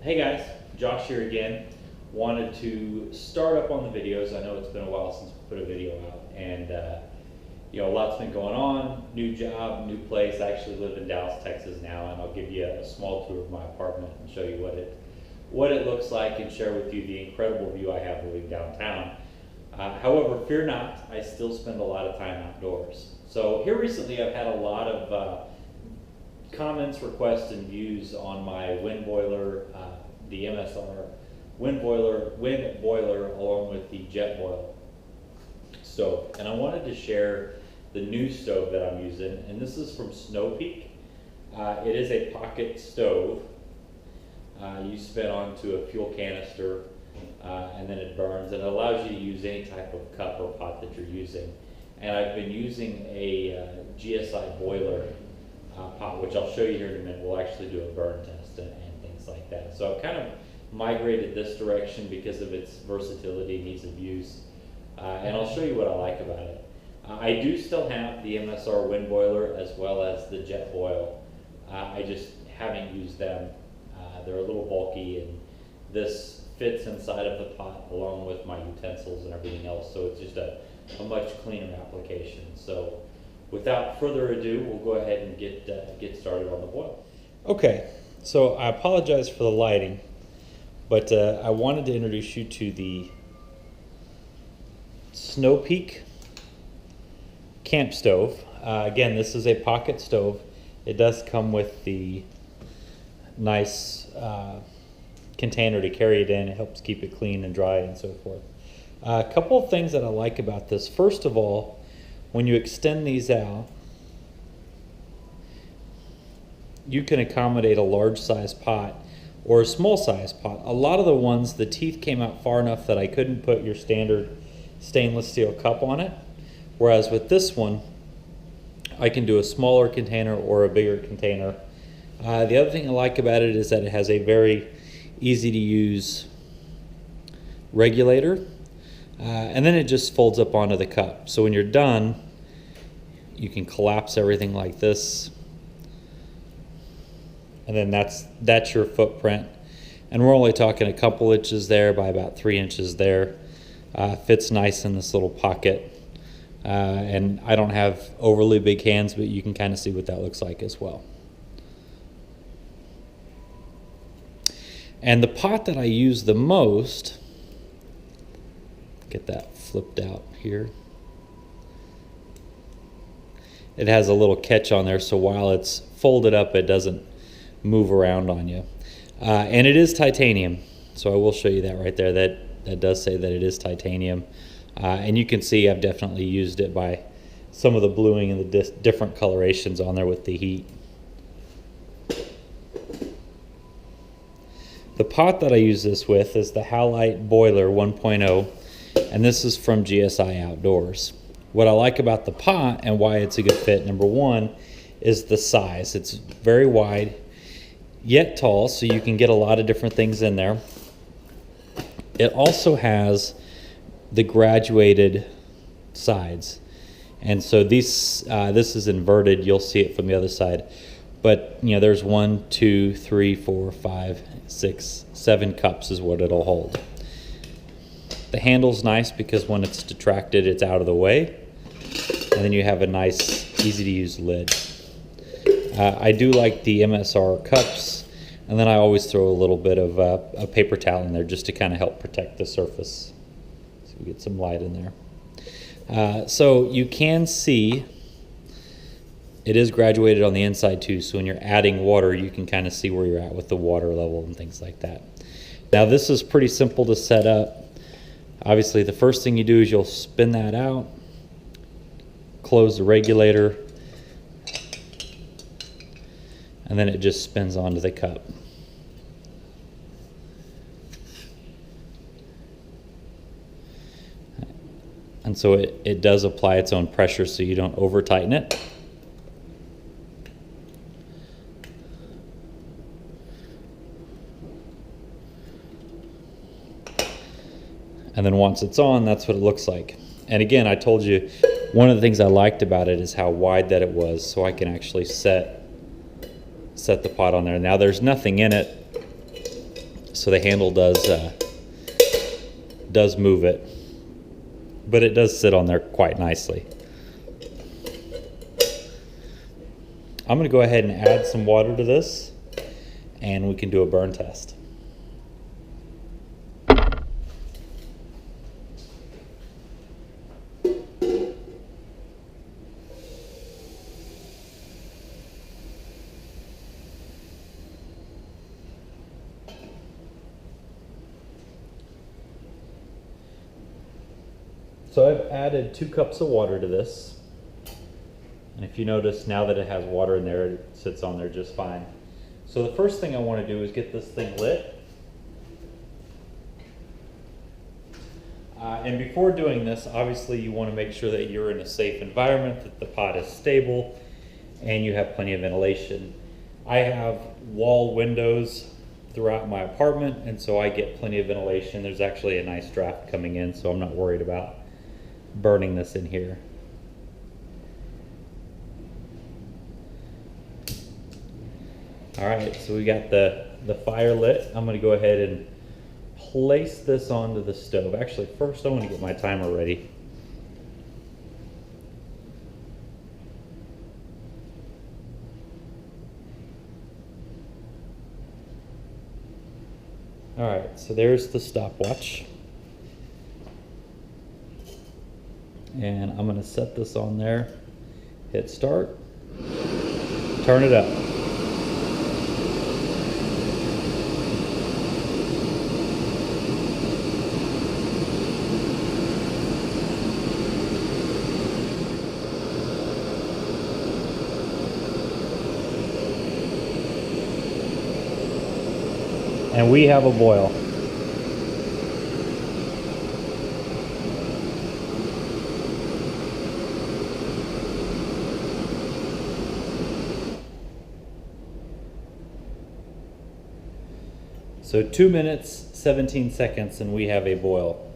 Hey guys, Josh here again. Wanted to start up on the videos. I know it's been a while since we put a video out, and a lot's been going on. New job, new place. I actually live in Dallas, Texas now, and I'll give you a small tour of my apartment and show you what it looks like and share with you the incredible view I have living downtown. However, fear not, I still spend a lot of time outdoors. So here recently I've had a lot of comments, requests, and views on my wind boiler, the MSR wind boiler along with the jet boil stove. And I wanted to share the new stove that I'm using, and this is from SnowPeak. It is a pocket stove. You spin onto a fuel canister and then it burns, and it allows you to use any type of cup or pot that you're using. And I've been using a GSI boiler pot, which I'll show you here in a minute. We'll actually do a burn test and things like that. So I've kind of migrated this direction because of its versatility and ease of use. And I'll show you what I like about it. I do still have the MSR wind boiler as well as the jet boil. I just haven't used them. They're a little bulky, and this fits inside of the pot along with my utensils and everything else. So it's just a much cleaner application. So without further ado, we'll go ahead and get started on the boil. Okay, so I apologize for the lighting, but I wanted to introduce you to the SnowPeak camp stove. Again, this is a pocket stove. It does come with the nice container to carry it in. It helps keep it clean and dry and so forth. A couple of things that I like about this. First of all, when you extend these out, you can accommodate a large size pot or a small size pot. A lot of the ones, the teeth came out far enough that I couldn't put your standard stainless steel cup on it. Whereas with this one, I can do a smaller container or a bigger container. The other thing I like about it is that it has a very easy to use regulator. And then it just folds up onto the cup. So when you're done, you can collapse everything like this. And then that's your footprint. And we're only talking a couple inches there by about 3 inches there. Fits nice in this little pocket. And I don't have overly big hands, but you can kind of see what that looks like as well. And the pot that I use the most, get that flipped out here. It has a little catch on there, so while it's folded up, it doesn't move around on you. And it is titanium, so I will show you that right there. That does say that it is titanium. And you can see I've definitely used it by some of the bluing and the different colorations on there with the heat. The pot that I use this with is the Halulite Boiler 1.0, and this is from GSI Outdoors. What I like about the pot and why it's a good fit, number one, is the size. It's very wide, yet tall, so you can get a lot of different things in there. It also has the graduated sides. And so this is inverted. You'll see it from the other side. But there's 1, 2, 3, 4, 5, 6, 7 cups is what it'll hold. The handle's nice because when it's detracted, it's out of the way. And then you have a nice, easy to use lid. I do like the MSR cups. And then I always throw a little bit of a paper towel in there just to kind of help protect the surface. So we get some light in there. So you can see it is graduated on the inside too, so when you're adding water, you can kind of see where you're at with the water level and things like that. Now this is pretty simple to set up. Obviously the first thing you do is you'll spin that out, close the regulator, and then it just spins onto the cup. And so it does apply its own pressure so you don't over tighten it. And then once it's on, that's what it looks like. And again, I told you, one of the things I liked about it is how wide that it was, so I can actually set the pot on there. Now there's nothing in it so the handle does move it, but it does sit on there quite nicely. I'm going to go ahead and add some water to this, and we can do a burn test. So I've added 2 cups of water to this. And if you notice, now that it has water in there, it sits on there just fine. So the first thing I want to do is get this thing lit. And before doing this, obviously you want to make sure that you're in a safe environment, that the pot is stable, and you have plenty of ventilation. I have wall windows throughout my apartment, and so I get plenty of ventilation. There's actually a nice draft coming in, so I'm not worried about burning this in here. All right, so we got the fire lit. I'm gonna go ahead and place this onto the stove. Actually, first I want to get my timer ready. All right, so there's the stopwatch. And I'm gonna set this on there, hit start, turn it up. And we have a boil. So 2 minutes, 17 seconds, and we have a boil.